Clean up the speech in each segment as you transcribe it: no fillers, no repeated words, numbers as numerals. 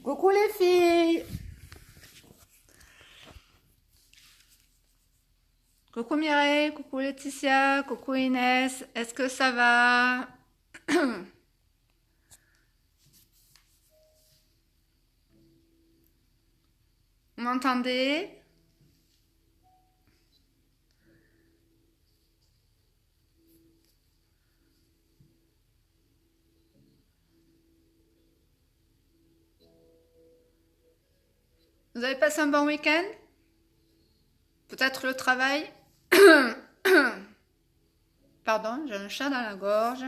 Coucou les filles. Coucou Mireille, coucou Laetitia, coucou Inès. Est-ce que ça va? Vous m'entendez? Vous avez passé un bon week-end? Peut-être le travail? Pardon, j'ai un chat dans la gorge.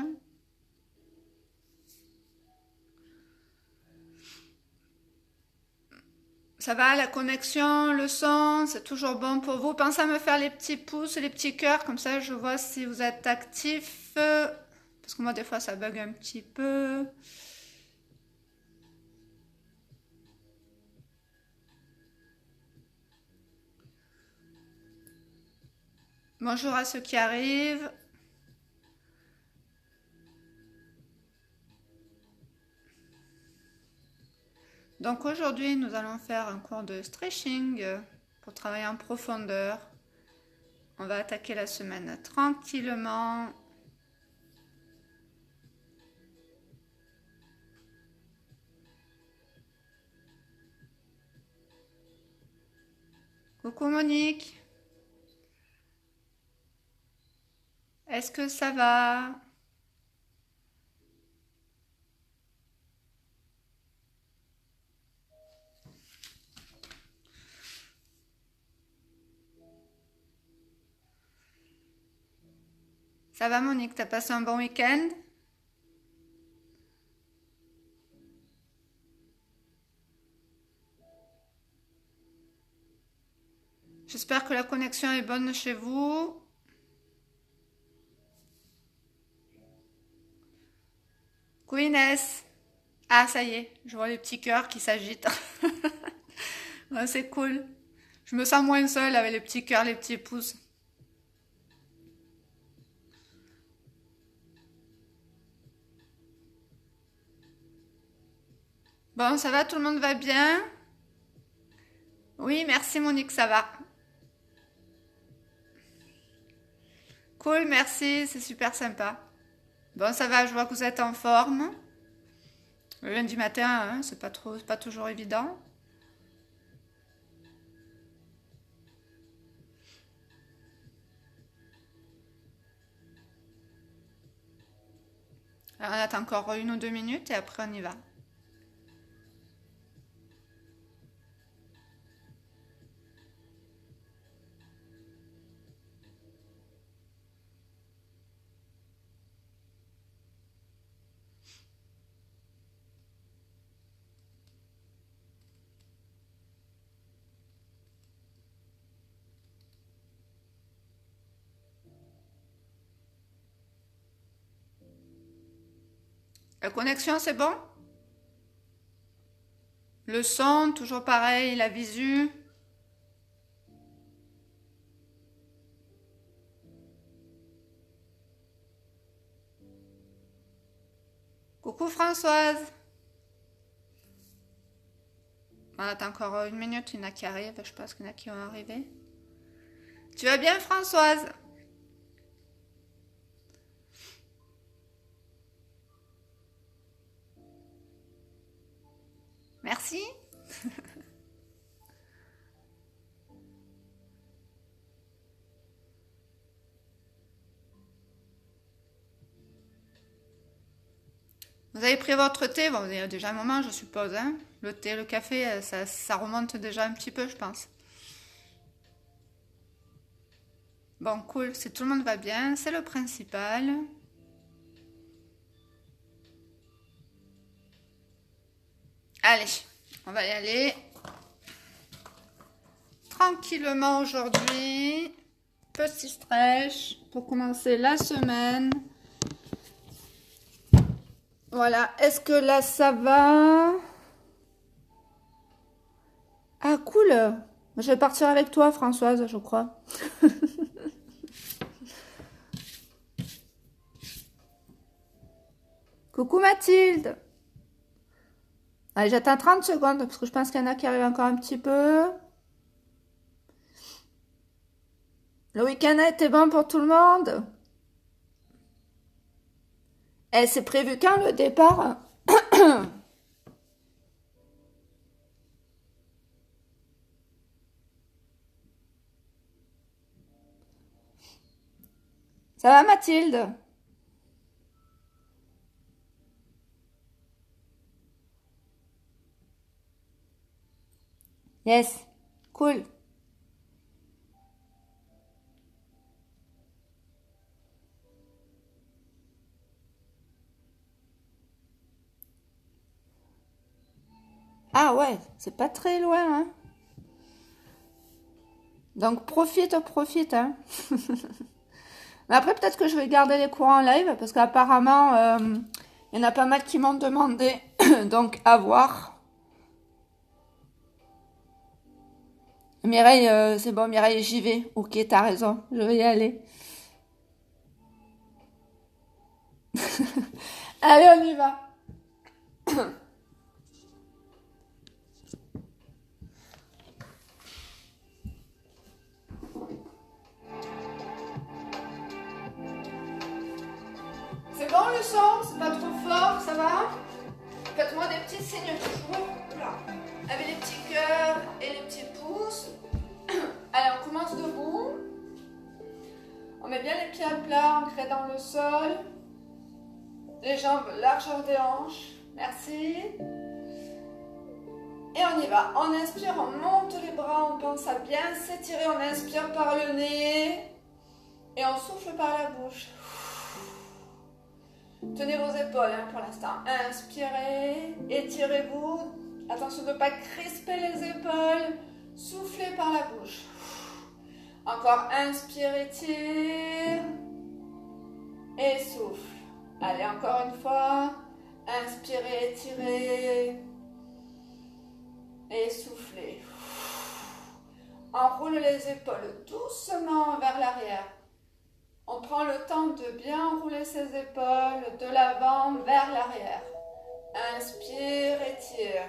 Ça va, la connexion, le son, c'est toujours bon pour vous. Pensez à me faire les petits pouces, les petits cœurs, comme ça je vois si vous êtes actifs. Parce que moi des fois ça bug un petit peu. Bonjour à ceux qui arrivent. Donc aujourd'hui nous allons faire un cours de stretching pour travailler en profondeur. On va attaquer la semaine tranquillement. Coucou Monique, est-ce que ça va? Ça va Monique, t'as passé un bon week-end? J'espère que la connexion est bonne chez vous. Coucou Inès. Ah ça y est, je vois les petits cœurs qui s'agitent. Ouais, c'est cool. Je me sens moins seule avec les petits cœurs, les petits pouces. Bon, ça va, tout le monde va bien? Oui, merci Monique, ça va. Cool, merci, c'est super sympa. Bon, ça va, je vois que vous êtes en forme. Le lundi matin, hein, c'est pas toujours évident. Alors, on attend encore 1 ou 2 minutes et après on y va. La connexion, c'est bon? Le son, toujours pareil, la visu. Coucou Françoise. On attend encore 1 minute, il y en a qui arrivent, je pense qu'il y en a qui vont arriver. Tu vas bien Françoise? Merci. Vous avez pris votre thé? Bon, il y a déjà un moment, je suppose, hein? Le thé, le café, ça remonte déjà un petit peu, je pense. Bon, cool, si tout le monde va bien, c'est le principal. Allez, on va y aller tranquillement aujourd'hui. Petit stretch pour commencer la semaine. Voilà, est-ce que là ça va? Ah cool. Je vais partir avec toi Françoise, je crois. Coucou Mathilde. Allez, j'attends 30 secondes parce que je pense qu'il y en a qui arrivent encore un petit peu. Le week-end a été bon pour tout le monde? Et c'est prévu quand le départ? Ça va Mathilde? Yes, cool. Ah ouais, c'est pas très loin, hein. Donc profite, profite, hein. Mais après, peut-être que je vais garder les cours en live parce qu'apparemment, il y en a pas mal qui m'ont demandé. Donc, à voir. Mireille, c'est bon, Mireille, j'y vais. Ok, t'as raison, je vais y aller. Allez, on y va. C'est bon le son? C'est pas trop fort, ça va? Faites-moi des petits signes toujours. Là. Avec les petits cœurs et les petits pouces. Allez, on commence debout. On met bien les pieds à plat, ancrés dans le sol. Les jambes largeur des hanches. Merci. Et on y va. On inspire, on monte les bras, on pense à bien s'étirer. On inspire par le nez. Et on souffle par la bouche. Tenez vos épaules hein, pour l'instant. Inspirez, étirez-vous. Attention de ne pas crisper les épaules. Soufflez par la bouche. Encore inspire, étire. Et souffle. Allez, encore une fois. Inspirez, étirez. Et soufflez. Enroule les épaules doucement vers l'arrière. On prend le temps de bien enrouler ses épaules de l'avant vers l'arrière. Inspire, étire.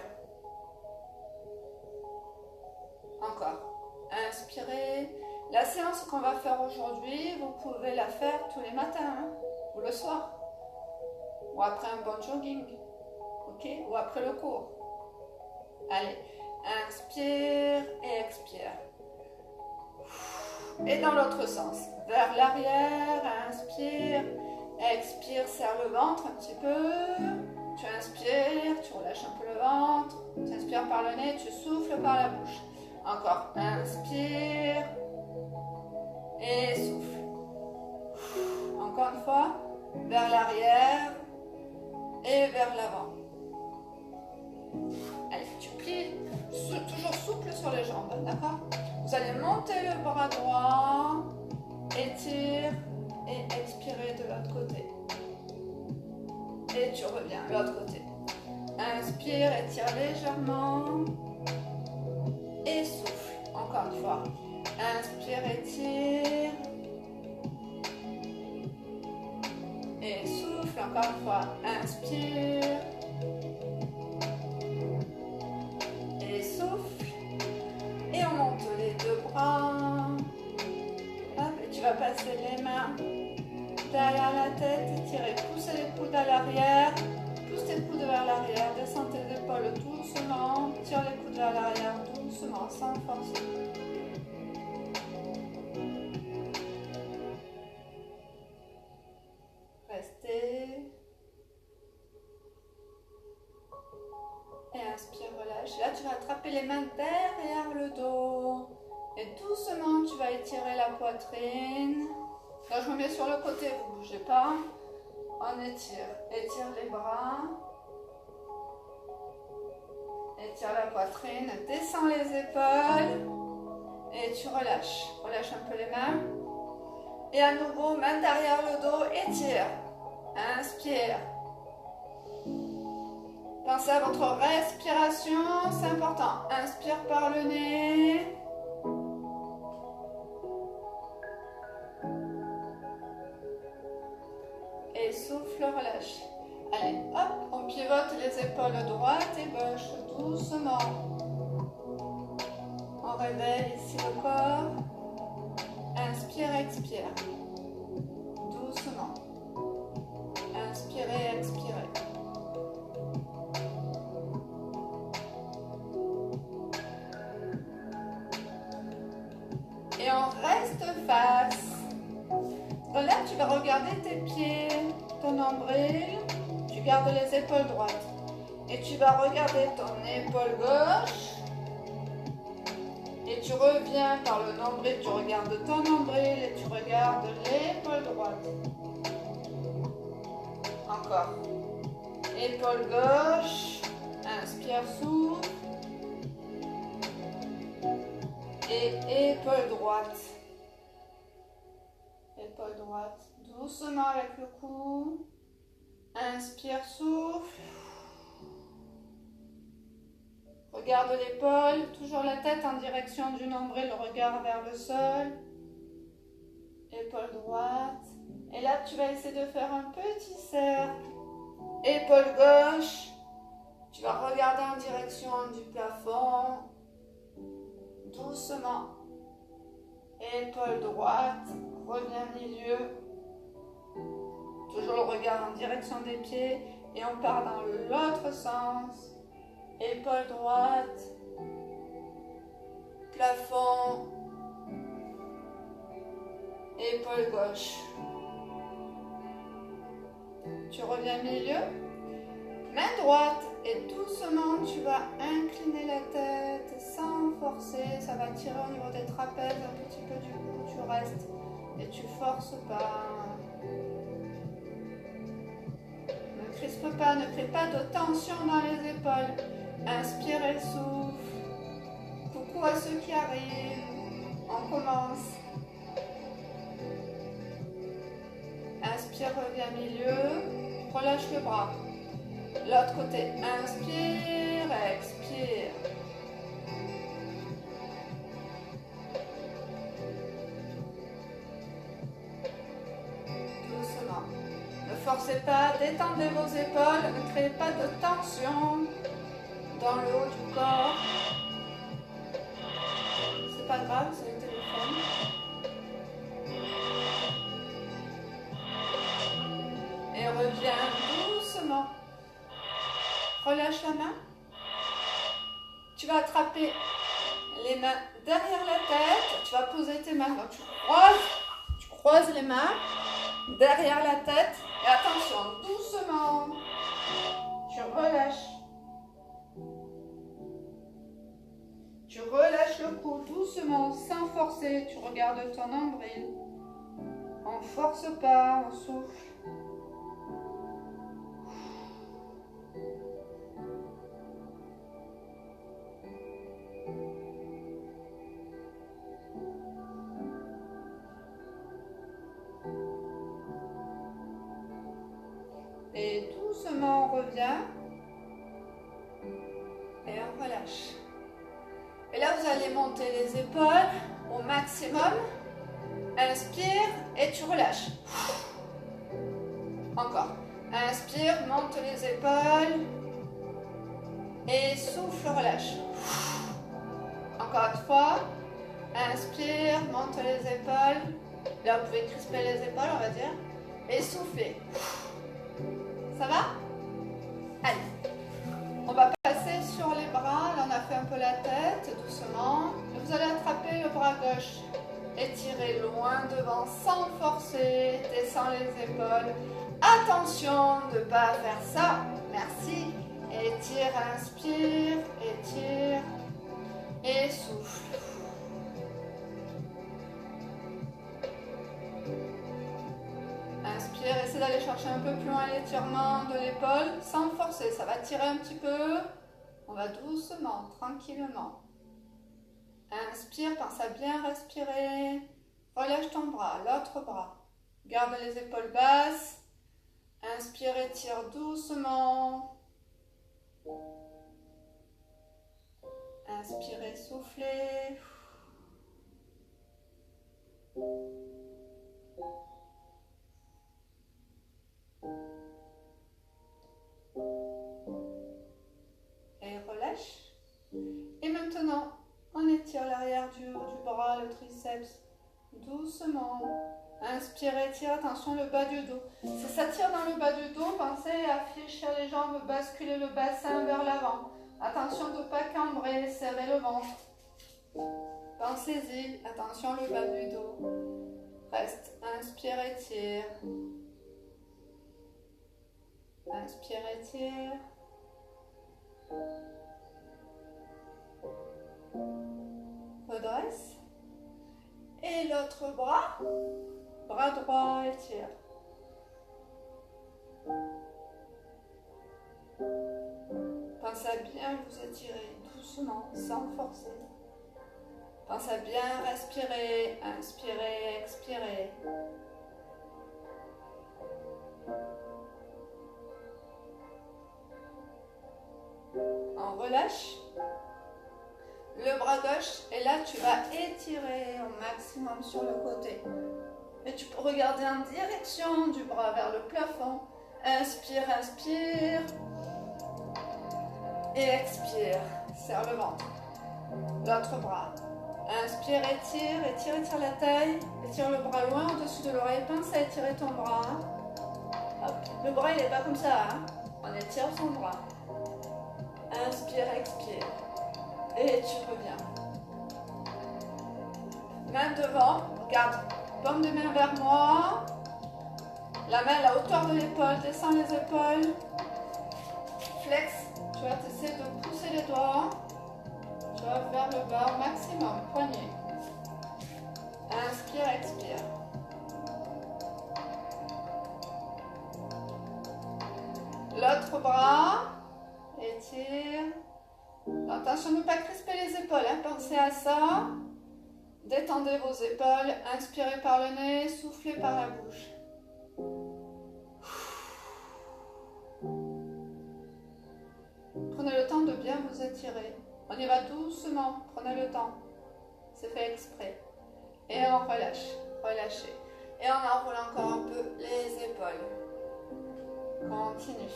Encore. Inspirez. La séance qu'on va faire aujourd'hui, vous pouvez la faire tous les matins, hein, ou le soir, ou après un bon jogging, ok, ou après le cours. Allez, inspire et expire. Et dans l'autre sens, vers l'arrière, inspire, expire, serre le ventre un petit peu. Tu inspires, tu relâches un peu le ventre. Tu inspires par le nez, tu souffles par la bouche. Encore, inspire et souffle. Encore une fois, vers l'arrière et vers l'avant. Allez, tu plies, toujours souple sur les jambes, d'accord? Vous allez monter le bras droit, étire et expirer de l'autre côté. Et tu reviens de l'autre côté. Inspire, étire légèrement et souffle. Encore une fois. Inspire, étire et souffle. Encore une fois. Inspire et souffle. Et on monte les deux bras. Hop, et tu vas passer les mains derrière la tête, étirez, poussez les coudes à l'arrière, pousse tes coudes vers l'arrière, descends tes épaules doucement, tire les coudes vers l'arrière doucement, sans forcer. Restez. Et inspire, relâche. Là, tu vas attraper les mains derrière le dos. Et doucement, tu vas étirer la poitrine. Là, je me mets sur le côté, vous ne bougez pas. On étire. Étire les bras. Étire la poitrine. Descends les épaules. Et tu relâches. Relâche un peu les mains. Et à nouveau, main derrière le dos. Étire. Inspire. Pensez à votre respiration. C'est important. Inspire par le nez. Et souffle, relâche. Allez, hop, on pivote frotte les épaules droite et gauche, doucement. On réveille ici le corps. Inspire, expire. Doucement. Inspirez, expirez. Et on reste face. Là, tu vas regarder tes pieds, ton nombril. Tu gardes les épaules droites. Et tu vas regarder ton épaule gauche. Et tu reviens par le nombril, tu regardes ton nombril et tu regardes l'épaule droite. Encore. Épaule gauche. Inspire, souffle. Et épaule droite. Épaule droite. Doucement avec le cou. Inspire, souffle. Regarde l'épaule, toujours la tête en direction du nombril, le regard vers le sol. Épaule droite. Et là, tu vas essayer de faire un petit cercle. Épaule gauche. Tu vas regarder en direction du plafond. Doucement. Épaule droite. Reviens milieu. Toujours le regard en direction des pieds. Et on part dans l'autre sens. Épaule droite, plafond, épaule gauche. Tu reviens milieu, main droite et doucement tu vas incliner la tête sans forcer. Ça va tirer au niveau des trapèzes un petit peu du cou, tu restes et tu forces pas. Ne crispe pas, ne crée pas de tension dans les épaules. Inspire et souffle. Coucou à ceux qui arrivent. On commence. Inspire, reviens milieu. Relâche le bras. L'autre côté. Inspire, expire. Doucement. Ne forcez pas, détendez vos épaules. Ne créez pas de tension dans le haut du corps. C'est pas grave, c'est le téléphone. Et reviens doucement. Relâche la main. Tu vas attraper les mains derrière la tête. Tu vas poser tes mains. Donc tu croises les mains derrière la tête. Et attention, doucement. Tu relâches. Tu relâches le cou doucement, sans forcer. Tu regardes ton nombril. On ne force pas, on souffle. Et doucement, on revient. Et on relâche. Et là, vous allez monter les épaules au maximum. Inspire et tu relâches. Encore. Inspire, monte les épaules. Et souffle, relâche. Encore une fois. Inspire, monte les épaules. Là, vous pouvez crisper les épaules, on va dire. Et souffler. Ça va? Allez. On va passer sur les bras. Là, on a fait un peu la tête, doucement. Vous allez attraper le bras gauche. Étirez loin devant sans forcer. Descends les épaules. Attention de ne pas faire ça. Merci. Étire, inspire, étire. Et souffle. Inspire, essaie d'aller chercher un peu plus loin l'étirement de l'épaule sans forcer. Ça va tirer un petit peu. On va doucement, tranquillement. Inspire, pense à bien respirer. Relâche ton bras, l'autre bras. Garde les épaules basses. Inspire, étire doucement. Inspirez, soufflez. le triceps. Doucement. Inspirez, étirez, attention le bas du dos. Si ça tire dans le bas du dos, pensez à fléchir les jambes, basculer le bassin vers l'avant. Attention de ne pas cambrer, serrez le ventre. Pensez-y, attention le bas du dos. Reste, inspire, étire. Inspire, étire. Redresse. Et l'autre bras. Bras droit, étire. Pensez à bien vous étirer doucement, sans forcer. Pensez à bien respirer, inspirer, expirer. On relâche le bras gauche et là tu vas étirer au maximum sur le côté. Et tu peux regarder en direction du bras vers le plafond. Inspire, inspire. Et expire. Serre le ventre. L'autre bras. Inspire, étire, étire, étire la taille. Étire le bras loin au-dessus de l'oreille. Pense à étirer ton bras. Hop. Le bras il n'est pas comme ça. Hein. On étire son bras. Inspire, expire. Et tu reviens. Main devant. Regarde. Paume de main vers moi. La main à la hauteur de l'épaule. Descends les épaules. Flex. Tu vas essayer de pousser les doigts. Tu vas vers le bas au maximum. Poignet. Inspire, expire. L'autre bras. Étire. Attention de ne pas crisper les épaules. Hein. Pensez à ça. Détendez vos épaules. Inspirez par le nez. Soufflez par la bouche. Prenez le temps de bien vous étirer. On y va doucement. Prenez le temps. C'est fait exprès. Et on relâche. Relâchez. Et on enroule encore un peu les épaules. Continue.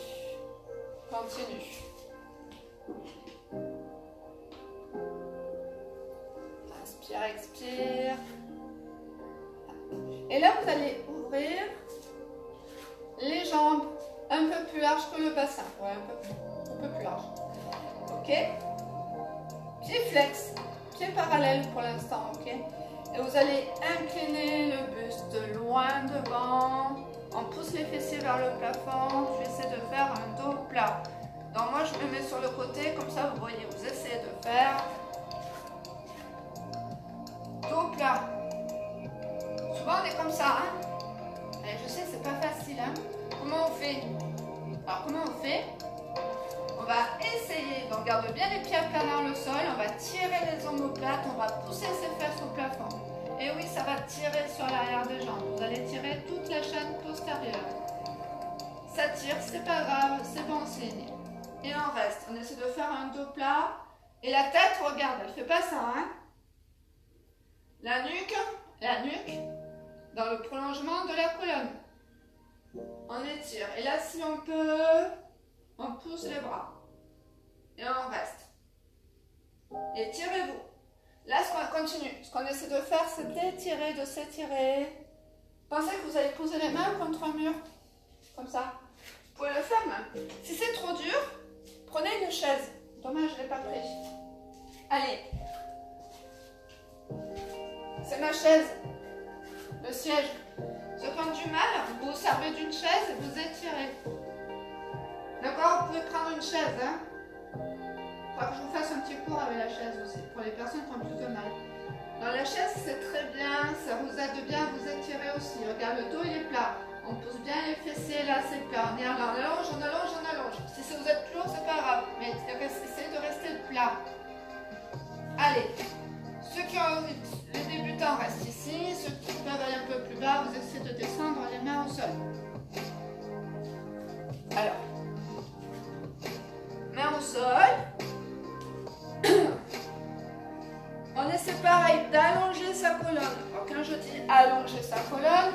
Continue. Inspire, expire. Et là, vous allez ouvrir les jambes un peu plus larges que le bassin. Ouais, un peu plus large. Ok? Pied flex, pied parallèle pour l'instant, ok? Et vous allez incliner le buste loin devant. On pousse les fessiers vers le plafond. Je vais essayer de faire un dos plat. Donc moi, je me mets sur le côté, comme ça, vous voyez, vous essayez de faire dos plat. Souvent, on est comme ça, hein? Et je sais, c'est pas facile, hein? Comment on fait? Alors, comment on fait? On va essayer, donc garde bien les pieds à plat dans le sol, on va tirer les omoplates, on va pousser ses fesses au plafond. Et oui, ça va tirer sur l'arrière des jambes. Vous allez tirer toute la chaîne postérieure. Ça tire, c'est pas grave, c'est bon signe. Et on reste, on essaie de faire un dos plat. Et la tête, regarde, elle fait pas ça, hein? La nuque, dans le prolongement de la colonne. On étire. Et là, si on peut, on pousse les bras. Et on reste. Étirez-vous. Là, ce qu'on continue. Ce qu'on essaie de faire, c'est d'étirer, de s'étirer. Pensez que vous allez poser les mains contre un mur. Comme ça. Vous pouvez le faire même. Si c'est trop dur, prenez une chaise. Dommage, je ne l'ai pas pris. Allez. C'est ma chaise. Le siège. Ceux qui ont du mal, vous vous servez d'une chaise et vous étirez. D'accord? Vous pouvez prendre une chaise. Hein? Il faudra que je vous fasse un petit cours avec la chaise aussi, pour les personnes qui ont plus de mal. Dans la chaise, c'est très bien, ça vous aide bien à vous étirer aussi. Regarde, le dos il est plat. On pousse bien les fessiers, là c'est plat. On allonge, on allonge, on allonge. Si vous êtes lourd, c'est pas grave, mais essayez de rester plat. Allez, ceux qui ont les débutants restent ici, ceux qui peuvent aller un peu plus bas, vous essayez de descendre les mains au sol. Alors, main au sol. On essaie pareil d'allonger sa colonne. Alors quand je dis allonger sa colonne,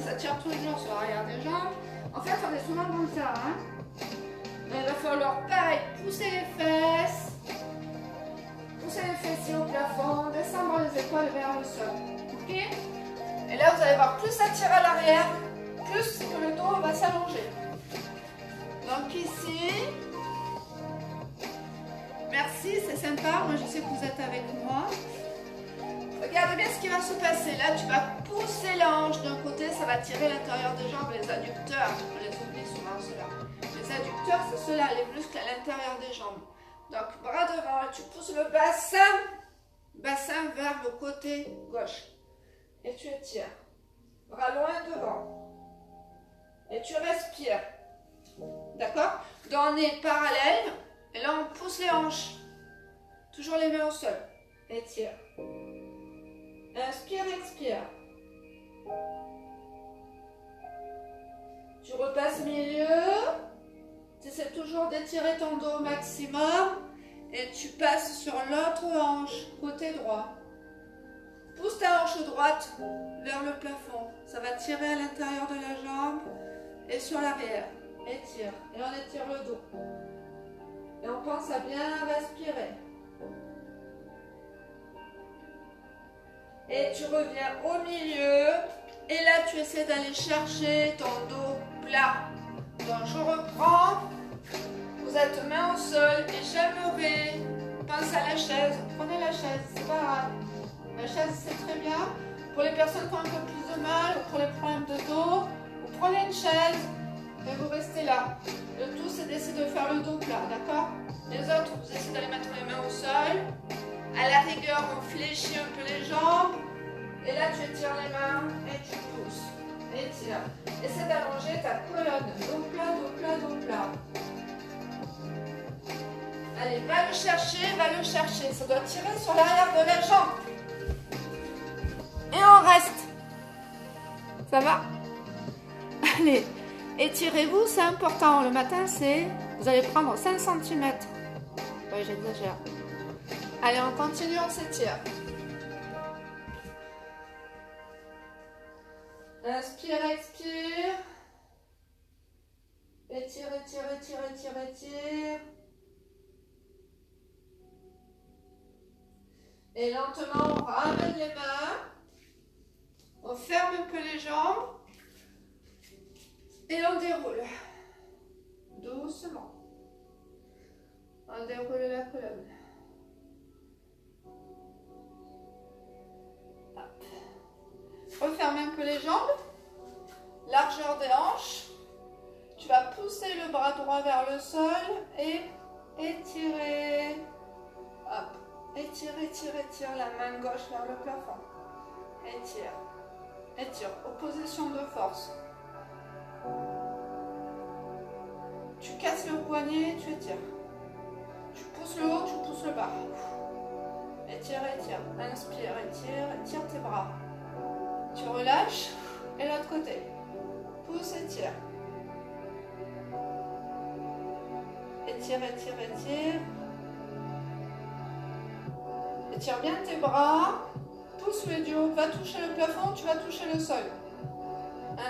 ça tire toujours sur l'arrière des jambes. En fait, on est souvent comme ça. Hein. Il va falloir pareil pousser les fesses. Pousser les fessiers au plafond, descendre doucement les épaules vers le sol. Ok? Et là, vous allez voir, plus ça tire à l'arrière, plus que le dos va s'allonger. Donc ici, merci, c'est sympa. Moi, je sais que vous êtes avec moi. Regarde bien ce qui va se passer. Là, tu vas pousser la hanche d'un côté, ça va tirer l'intérieur des jambes, les adducteurs. On les oublie souvent, ceux-là. Les adducteurs, c'est ceux-là, les muscles à l'intérieur des jambes. Donc, bras devant, tu pousses le bassin vers le côté gauche. Et tu étires. Bras loin devant. Et tu respires. D'accord? Dans nez parallèle. Et là, on pousse les hanches. Toujours les mains au sol. Étire. Inspire, expire. Tu repasses milieu. Tu essaies toujours d'étirer ton dos au maximum. Et tu passes sur l'autre hanche, côté droit. Pousse ta hanche droite vers le plafond. Ça va tirer à l'intérieur de la jambe et sur l'arrière. Étire. Et on étire le dos. Et on pense à bien respirer. Et tu reviens au milieu. Et là, tu essaies d'aller chercher ton dos plat. Donc, je reprends. Vous êtes main au sol. Et j'aimerais. Pense à la chaise. Prenez la chaise, c'est pas grave. La chaise, c'est très bien. Pour les personnes qui ont un peu plus de mal, ou pour les problèmes de dos, vous prenez une chaise et vous restez là. Le tout, c'est d'essayer de faire le dos plat, d'accord? Les autres, vous essayez d'aller mettre les mains au sol. À la rigueur, on fléchit un peu les jambes. Et là, tu étires les mains et tu pousses. Étire. Essaie d'allonger ta colonne. Dos plat, dos plat, dos plat. Allez, va le chercher, va le chercher. Ça doit tirer sur l'arrière de la jambe. Et on reste. Ça va? Allez, étirez-vous, c'est important. Le matin, c'est... Vous allez prendre 5 cm. Oui, j'exagère. Allez, on continue, on s'étire. Inspire, expire. Étire, étire, étire, étire, étire. Et lentement, on ramène les mains. On ferme un peu les jambes. Et on déroule. Doucement. On déroule la colonne. Hop. Referme un peu les jambes. Largeur des hanches. Tu vas pousser le bras droit vers le sol et étirer. Hop. Étire, étire, étire la main gauche vers le plafond. Étire. Étire. Opposition de force. Tu casses le poignet, tu étires. Tu pousses le haut, tu pousses le bas. Étire, étire. Inspire, étire, étire tes bras. Tu relâches. Et l'autre côté. Pousse, étire. Étire, étire, étire. Étire bien tes bras. Pousse le dos. Va toucher le plafond, tu vas toucher le sol.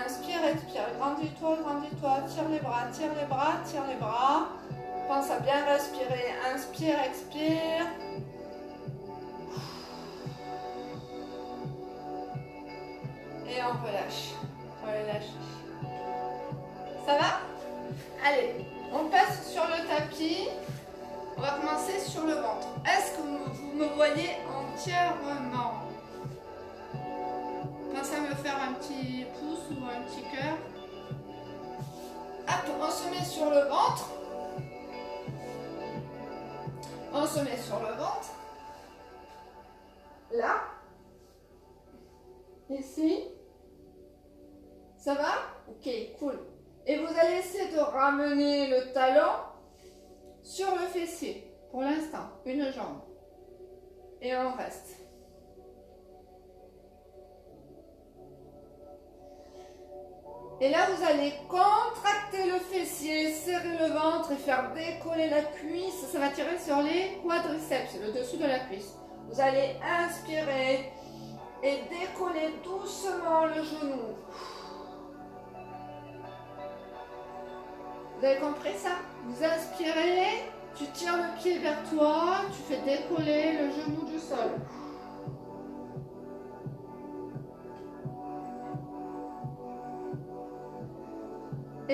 Inspire, expire. Grandis-toi, grandis-toi. Tire les bras, tire les bras, tire les bras. Pense à bien respirer. Inspire, expire. Et on relâche. On relâche. Ça va? Allez, on passe sur le tapis. On va commencer sur le ventre. Est-ce que vous me voyez entièrement? Pensez à me faire un petit pouce ou un petit cœur. Hop, on se met sur le ventre. On se met sur le ventre. Là. Ici. Ça va? Ok, cool. Et vous allez essayer de ramener le talon sur le fessier. Pour l'instant, une jambe. Et on reste. Et là, vous allez contracter le fessier, serrer le ventre et faire décoller la cuisse. Ça va tirer sur les quadriceps, le dessus de la cuisse. Vous allez inspirer et décoller doucement le genou. Vous avez compris ça? Vous inspirez, tu tires le pied vers toi, tu fais décoller le genou du sol.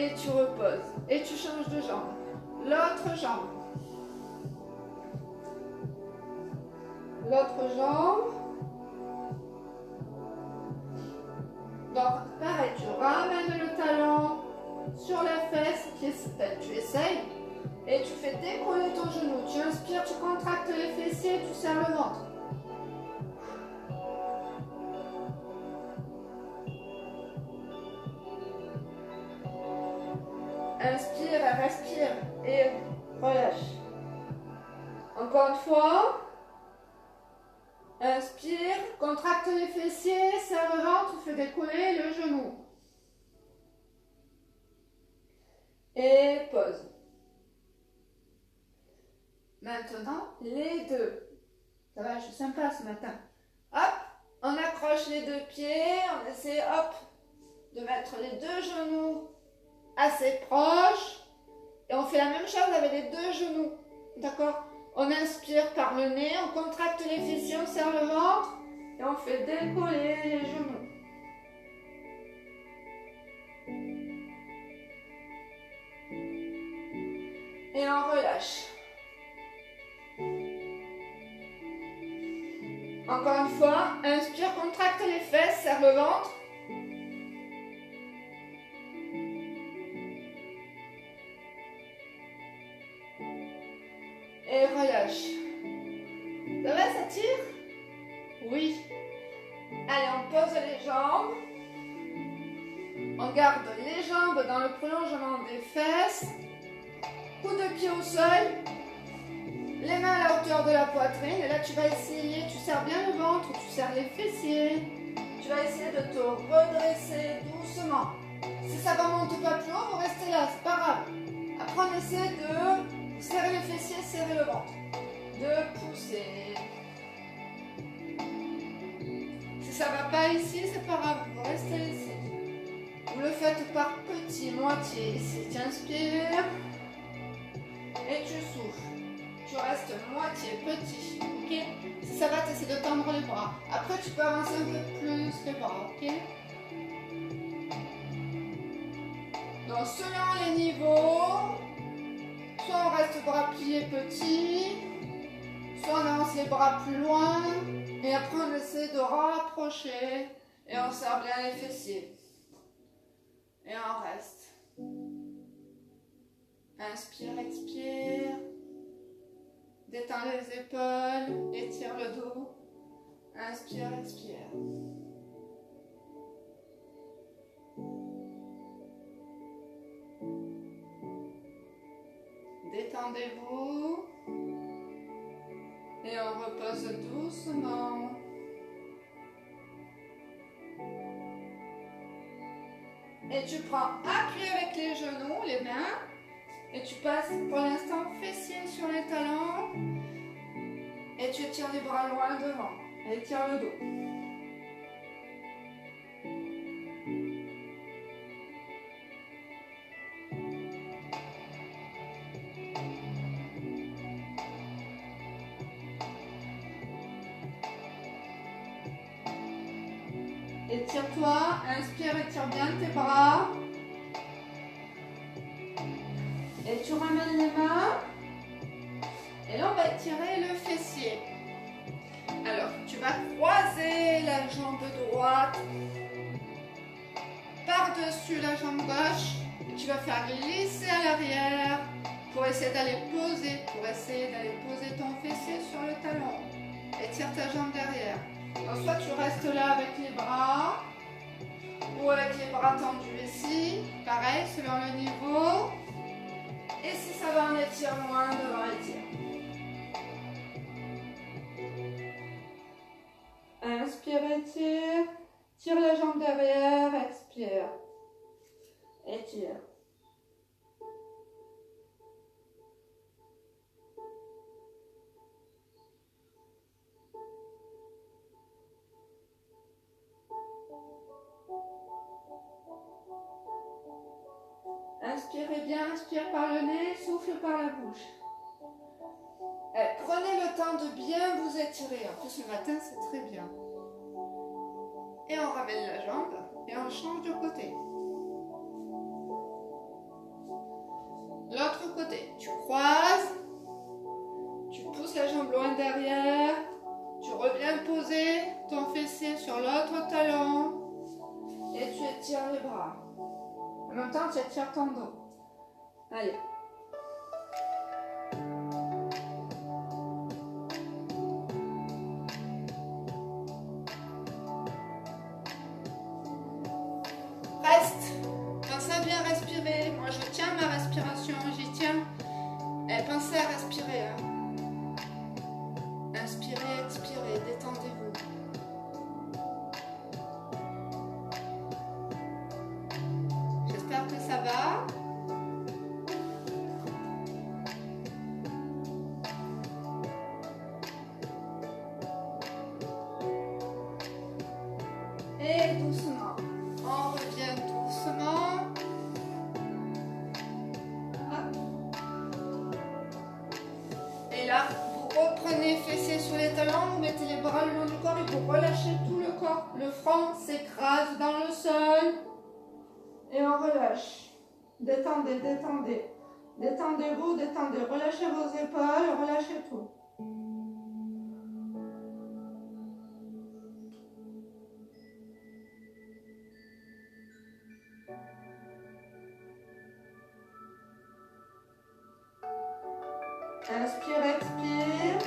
Et tu reposes. Et tu changes de jambe. L'autre jambe. L'autre jambe. Donc, pareil, tu ramènes le talon sur la fesse, tu essayes, et tu fais décoller ton genou. Tu inspires, tu contractes les fessiers, tu serres le ventre. Inspire, respire et relâche. Encore une fois. Inspire, contracte les fessiers, serre le ventre, fais décoller le genou. Et pause. Maintenant, les deux. Ça va, je suis sympa ce matin. Hop, on accroche les deux pieds, on essaie, hop, de mettre les deux genoux assez proches. Et on fait la même chose avec les deux genoux. D'accord ? On inspire par le nez, on contracte les fessiers, on serre le ventre et on fait décoller les genoux. Et on relâche. Encore une fois, inspire, contracte les fesses, serre le ventre. Et relâche. Ça va, ça tire? Oui. Allez, on pose les jambes. On garde les jambes dans le prolongement des fesses. Coup de pied au sol. Les mains à la hauteur de la poitrine. Et là, tu vas essayer, tu serres bien le ventre, tu serres les fessiers. Tu vas essayer de te redresser doucement. Si ça ne remonte pas plus haut, vous restez là, c'est pas grave. Après, on essaie de serrer les fessiers, serrer le ventre. De pousser. Si ça ne va pas ici, c'est pas grave, vous restez ici. Vous le faites par petits, moitié ici. Tu inspires et tu souffles. Tu restes moitié petit, ok? Si ça va, tu essaies de tendre les bras. Après, tu peux avancer un peu plus les bras, ok? Donc, selon les niveaux, soit on reste bras pliés petits, soit on avance les bras plus loin, et après on essaie de rapprocher, et on serre bien les fessiers. Et on reste. Inspire, expire. Détends les épaules, étire le dos. Inspire, expire. Détendez-vous. Et on repose doucement. Et tu prends appui avec les genoux, les mains. Et tu passes pour l'instant fessier sur les talons. Et tu étires les bras loin devant. Et étire le dos. Étire-toi, inspire, étire bien tes bras. Et tu ramènes les mains. Et là, on va étirer le fessier. Alors, tu vas croiser la jambe droite par-dessus la jambe gauche. Et tu vas faire glisser à l'arrière pour essayer d'aller poser ton fessier sur le talon. Étire ta jambe derrière. Donc, soit tu restes là avec les bras ou avec les bras tendus ici. Pareil, selon le niveau. Et si ça va, on étire moins devant, étire. Inspire, étire. Tire la jambe derrière, expire. Étire. Inspirez bien, inspire par le nez, souffle par la bouche. Prenez le temps de bien vous étirer. En plus, le matin, c'est très bien. Et on ramène la jambe et on change de côté. côté. Tu croises, tu pousses la jambe loin derrière, tu reviens poser ton fessier sur l'autre talon et tu étires les bras. En même temps, tu étires ton dos. Allez. Reste. Pensez à bien respirer. Moi, je tiens ma respiration. J'y tiens. Et pensez à respirer. Hein. Inspirez, expirez. Détendez-vous. J'espère que ça va. Et doucement. On revient doucement. Et là, vous reprenez fessiers sur les talons, vous mettez les bras le long du corps et vous relâchez tout le corps. Le front s'écrase dans le sol. Et on relâche. Détendez, détendez. Détendez-vous, détendez. Relâchez vos épaules, relâchez tout. Inspire, expire.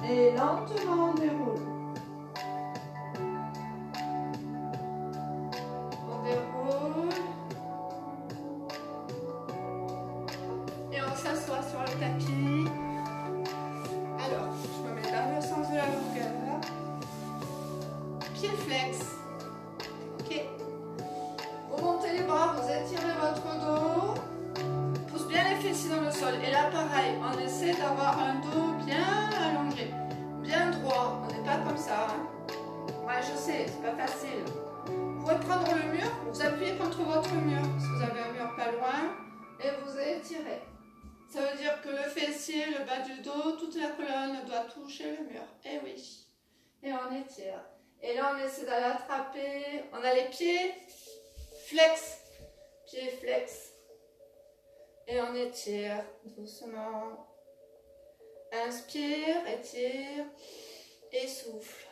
Et lentement on déroule. On déroule. Et on s'assoit sur le tapis. Alors, je me mets dans le sens de la longueur. Pied flex. Ok. Vous montez les bras, vous étirez votre dos. Pousse bien les fessiers dans le sol. Et là, pareil, on essaie d'avoir un dos bien allongé, bien droit. On n'est pas comme ça. Hein. Ouais, je sais, c'est pas facile. Vous pouvez prendre le mur, vous appuyez contre votre mur, si vous avez un mur pas loin, et vous étirez. Ça veut dire que le fessier, le bas du dos, toute la colonne doit toucher le mur. Et oui. Et on étire. Et là, on essaie d'aller attraper. On a les pieds flex. Pieds flex. Et on étire doucement. Inspire, étire et souffle.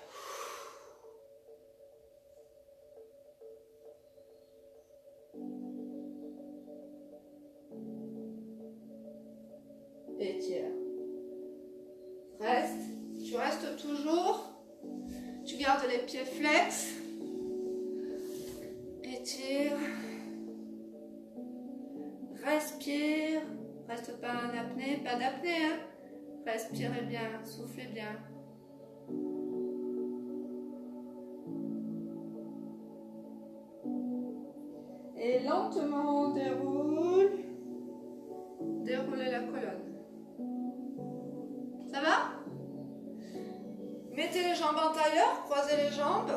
Étire. Reste. Tu restes toujours. Tu gardes les pieds flex. Étire. Respire. Reste pas en apnée. Pas d'apnée, hein. Respirez bien. Soufflez bien. Et lentement on déroule. Déroulez la colonne. Ça va? Mettez les jambes antérieures, croisez les jambes.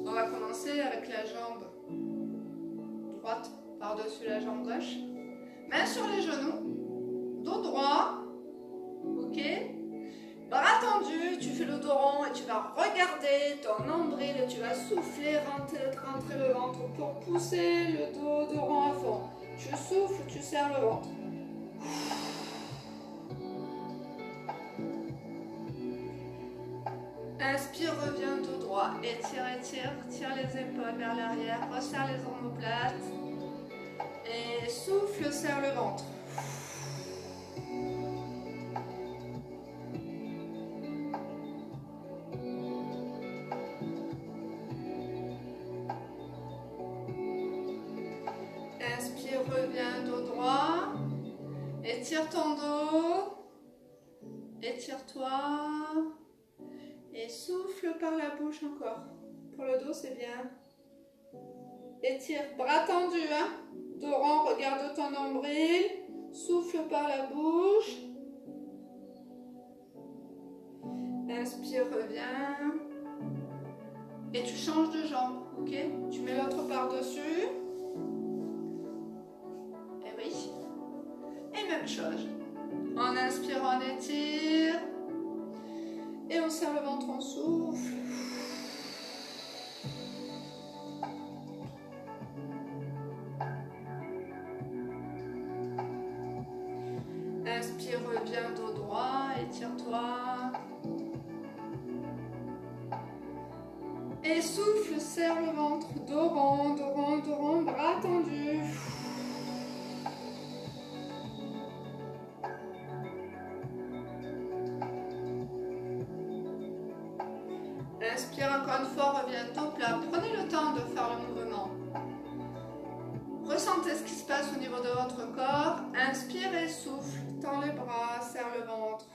On va commencer avec la jambe droite par-dessus la jambe gauche. Main sur les genoux, dos droit, ok. Bras tendus, tu fais le dos rond et tu vas regarder ton nombril et tu vas souffler, rentrer le ventre pour pousser le dos rond à fond. Tu souffles, tu serres le ventre. Inspire, reviens dos droit, étire, étire, tire les épaules vers l'arrière, resserre les omoplates et souffle, serre le ventre. Inspire, reviens dos droit, étire ton dos, étire-toi. Et souffle par la bouche encore. Pour le dos, c'est bien. Étire, bras tendus, hein. Dos rond, regarde ton nombril. Souffle par la bouche. Inspire, reviens. Et tu changes de jambe, ok? Tu mets l'autre par-dessus. Et oui. Et même chose. On inspire, on étire. on serre le ventre, on souffle. Inspire, reviens dos droit, étire-toi. Et souffle, serre le ventre, dos rond, dos rond, dos rond, bras tendus. Inspire encore une fois, reviens dos plat. Prenez le temps de faire le mouvement. Ressentez ce qui se passe au niveau de votre corps. Inspire et souffle. Tends les bras, serre le ventre.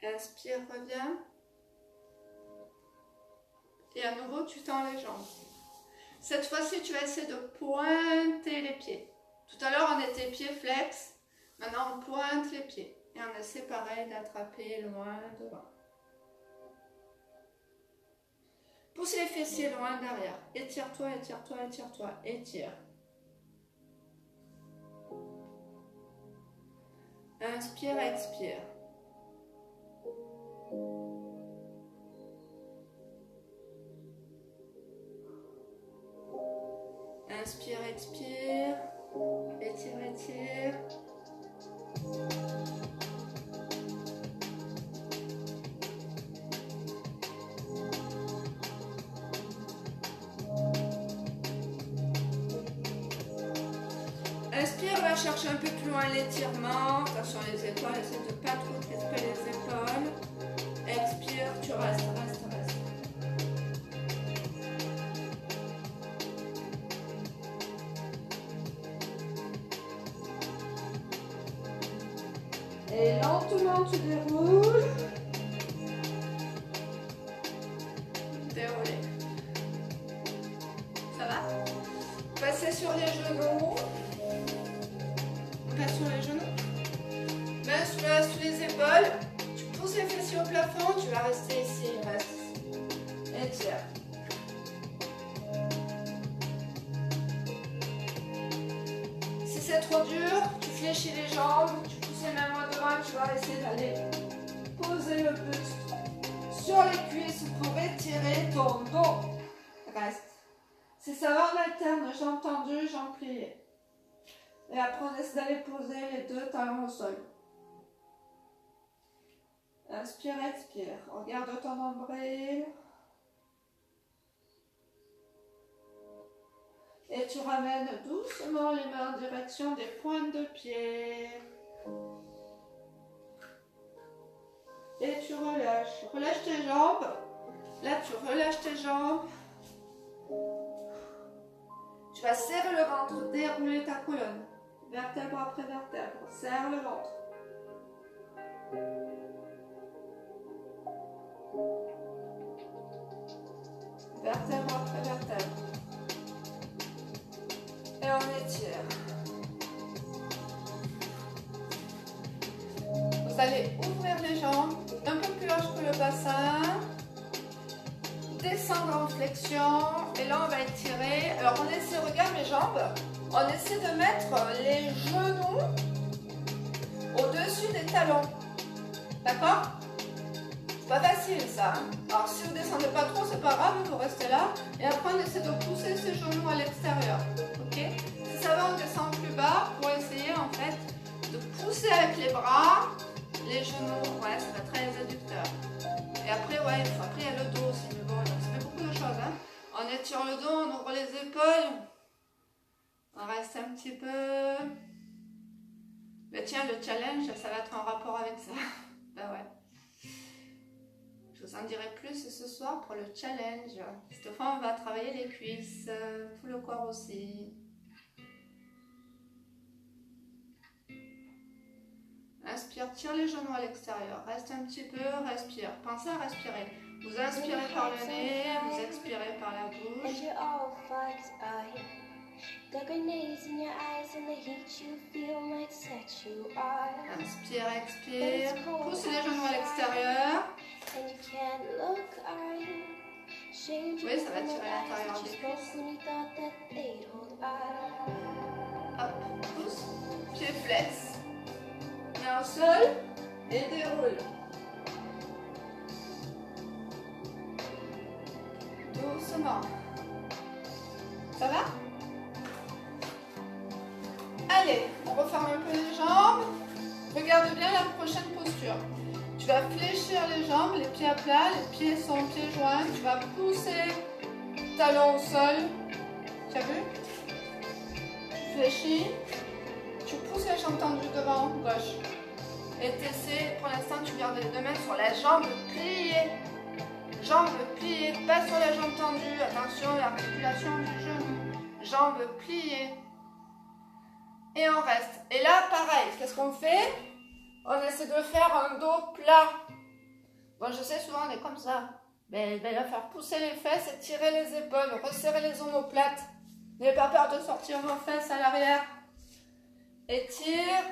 Inspire, reviens. Et à nouveau, tu tends les jambes. Cette fois-ci, tu vas essayer de pointer les pieds. Tout à l'heure, on était pieds flex. Maintenant, on pointe les pieds. Et on essaie pareil d'attraper loin devant. Pousse les fessiers loin derrière. Étire-toi, étire-toi, étire-toi. Étire. Inspire, expire. Inspire, expire. Étire, étire. Inspire, va chercher un peu plus loin l'étirement. Attention les épaules, essaie de ne pas trop crisper les épaules. Expire, tu restes, restes, restes. Et lentement tu déroules. Dérouler. Ça va? Passez sur les genoux. On passe sur les genoux. Main sous les épaules. Tu pousses les fessiers au plafond. Tu vas rester ici. Reste. Étire. Si c'est trop dur, tu fléchis les jambes. Tu pousses les mains loin devant. Tu vas essayer d'aller poser le buste sur les cuisses pour étirer ton dos. Reste. Si ça va, on alterne jambes tendues, jambes pliées. Et après, on essaie d'aller poser les deux talons au sol. Inspire, expire. Regarde ton nombril. Et tu ramènes doucement les mains en direction des pointes de pied. Et tu relâches. Relâche tes jambes. Là, tu relâches tes jambes. Tu vas serrer le ventre, dérouler ta colonne. Vertèbre après vertèbre. Serre le ventre. Vertèbre après vertèbre. Et on étire. Vous allez ouvrir les jambes, un peu plus large que le bassin. Descendre en flexion. Et là, on va étirer. Alors, on essaie, regarde mes jambes. On essaie de mettre les genoux au-dessus des talons. D'accord? C'est pas facile ça. Alors si vous ne descendez pas trop, c'est pas grave, vous restez là. Et après on essaie de pousser ses genoux à l'extérieur. Ok? Si ça va, on descend plus bas pour essayer en fait de pousser avec les bras, les genoux. Ouais, ça va être très adducteur. Et après, ouais, après il y a le dos aussi. Mais bon, ça fait beaucoup de choses. Hein? On étire le dos, on ouvre les épaules. On reste un petit peu. Mais tiens, le challenge, ça va être en rapport avec ça. Ben ouais. Je vous en dirai plus ce soir pour le challenge. Cette fois, on va travailler les cuisses, tout le corps aussi. Inspire, tire les genoux à l'extérieur. Reste un petit peu, respire. Pensez à respirer. Vous inspirez par le nez, vous expirez par la bouche. Inspire, expire. Pousse les genoux à l'extérieur. Oui, ça va tirer à l'intérieur des cuisses. et flex. Mets au sol et déroule. Doucement. Ça va? Allez, on referme un peu les jambes. Regarde bien la prochaine posture. Tu vas fléchir les jambes, les pieds à plat, les pieds sont pieds joints. Tu vas pousser talons au sol. Tu as vu? Tu fléchis. Tu pousses les jambes tendues devant, gauche. Et tu essaies, pour l'instant, tu gardes les deux mains sur la jambe pliée. Jambe pliée, pas sur la jambe tendue. Attention, l'articulation du genou. Jambe pliée. Et on reste. Et là, pareil, qu'est-ce qu'on fait? On essaie de faire un dos plat. Bon, je sais, souvent on est comme ça. Mais il va faire pousser les fesses, étirer les épaules, resserrer les omoplates. N'ayez pas peur de sortir vos fesses à l'arrière. Étire.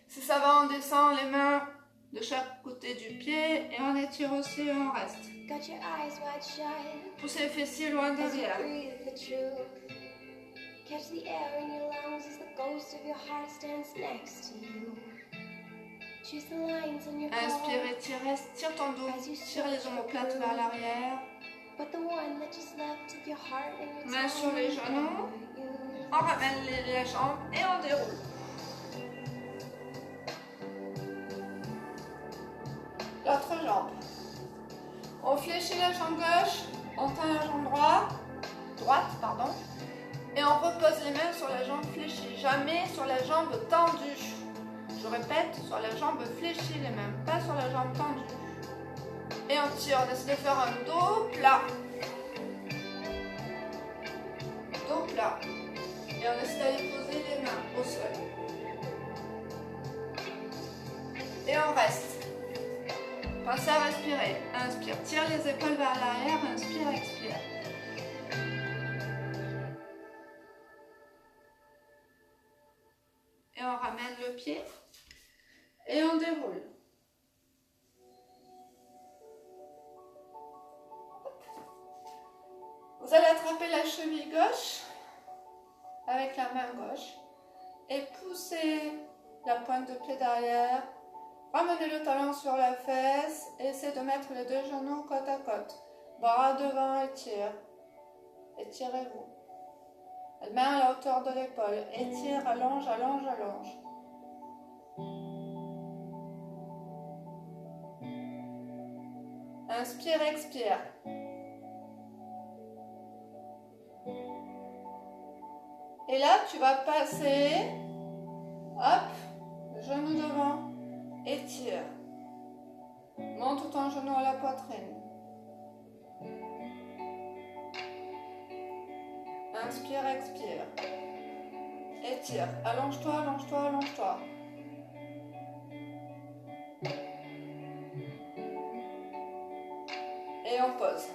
Si ça va, on descend les mains de chaque côté du pied et on étire aussi et on reste. Poussez les fessiers loin derrière. Catch the air in your lungs as the ghost of your heart stands next to you. Choose the lines on your Inspire, étire, tire ton dos, tire les omoplates vers l'arrière. Main sur les genoux, on ramène les jambes et on déroule. L'autre jambe. On fléchit la jambe gauche, on tend la jambe droite, pardon. Et on repose les mains sur la jambe fléchie, jamais sur la jambe tendue. Je répète, sur la jambe fléchie les mains, pas sur la jambe tendue. Et on tire, on essaie de faire un dos plat. Dos plat. Et on essaie d'aller poser les mains au sol. Et on reste. Pensez à respirer. Inspire, tire les épaules vers l'arrière, inspire, expire. Et on ramène le pied et on déroule. Vous allez attraper la cheville gauche avec la main gauche et pousser la pointe de pied derrière. Ramenez le talon sur la fesse et essayez de mettre les deux genoux côte à côte. Bras devant, étire. Étirez-vous. Main à la hauteur de l'épaule. Étire, allonge, allonge, allonge. Inspire, expire. Et là, tu vas passer, hop, genou devant, étire. Monte ton genou à la poitrine. Inspire, expire. Étire. Allonge-toi, allonge-toi, allonge-toi. Et on pose.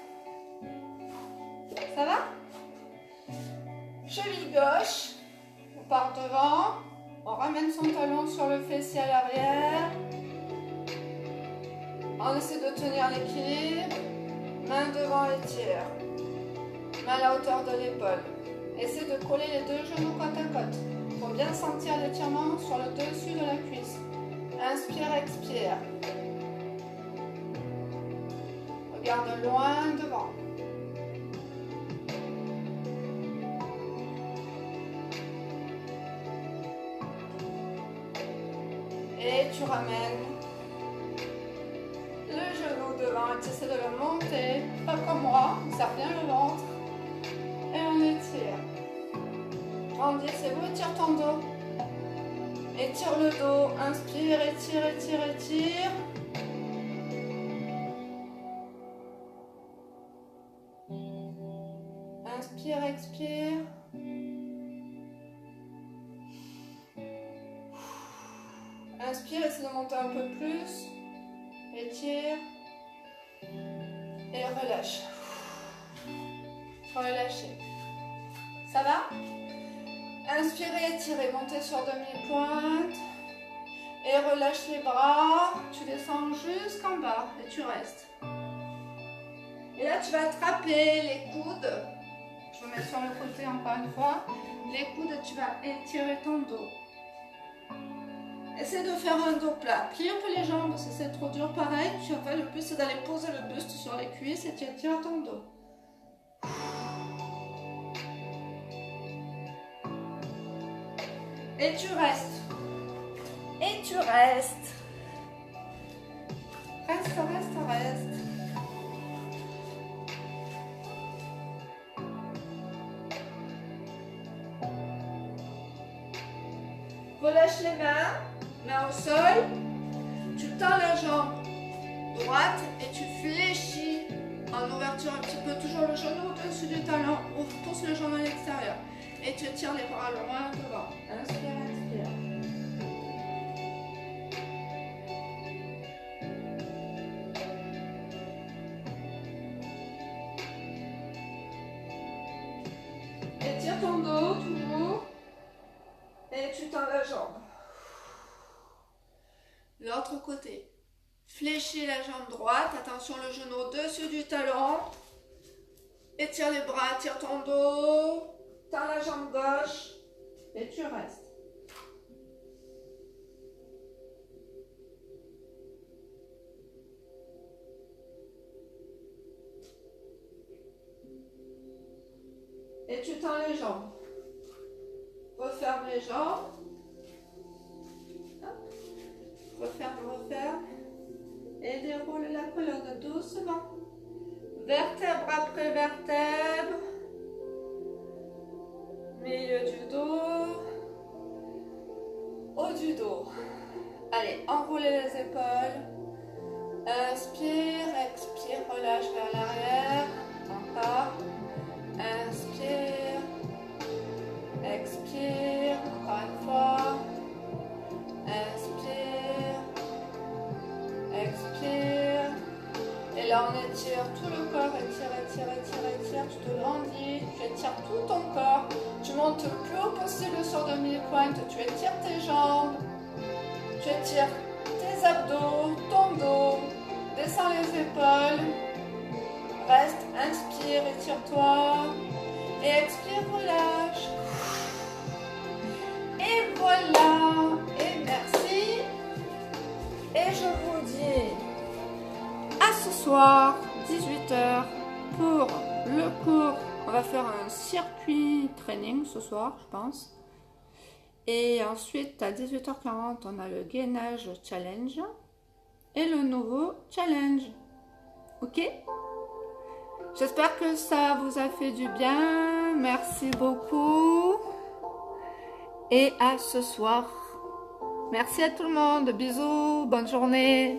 Ça va? Cheville gauche. On part devant. On ramène son talon sur le fessier à l'arrière. On essaie de tenir l'équilibre. Main devant, étire. Main à la hauteur de l'épaule. Essayez de coller les deux genoux côte à côte. Il faut bien sentir l'étirement sur le dessus de la cuisse. Inspire, expire. Regarde loin devant. Et tu ramènes le genou devant et tu essaies de le monter. Pas comme moi, on serre bien le ventre. Et on étire. Grandissez-vous, étire ton dos. Étire le dos. Inspire, étire, étire, étire. Inspire, expire. Inspire, essaie de monter un peu plus. Étire. Et relâche. Relâchez. Ça va? Inspirez, étirez, montez sur demi-pointe. Et relâche les bras. Tu descends jusqu'en bas et tu restes. Et là, tu vas attraper les coudes. Je vais mettre sur le côté encore une fois. Les coudes, tu vas étirer ton dos. Essaye de faire un dos plat. Plie un peu les jambes si c'est trop dur, pareil. Puis en fait, le but c'est d'aller poser le buste sur les cuisses et tu étires ton dos. Et tu restes. Et tu restes. Reste, reste, reste. Relâche les mains au sol. Tu tends la jambe droite et tu fléchis en ouverture un petit peu, toujours le genou au-dessus du talon, pousse le genou à l'extérieur. Et tu tires les bras loin devant. Inspire, expire. Étire ton dos toujours. Et tu tends la jambe. L'autre côté. Fléchis la jambe droite. Attention, le genou au-dessus du talon. Étire les bras, tire ton dos. Tends la jambe gauche. Et tu restes. Et tu tends les jambes. Referme les jambes. Hop. Referme, referme. Et déroule la colonne doucement. Vertèbre après vertèbre. Milieu du dos. Haut du dos. Allez, enroulez les épaules. Inspire, expire, relâche vers l'arrière. Encore. Inspire. Expire. Encore une fois. Inspire. Expire. Et là, on étire tout le corps. Étire, étire, étire, étire. Tu te grandis. Tu étires tout ton corps. Tu montes le plus haut possible sur demi-pointe. Tu étires tes jambes. Tu étires tes abdos, ton dos. Descends les épaules. Reste, inspire, étire-toi. Et expire, relâche. Et voilà. Et merci. Et je vous dis à ce soir, 18 h, pour le cours. On va faire un circuit training ce soir, je pense. Et ensuite, à 18 h 40, on a le gainage challenge et le nouveau challenge. Ok? J'espère que ça vous a fait du bien. Merci beaucoup. Et à ce soir. Merci à tout le monde. Bisous. Bonne journée.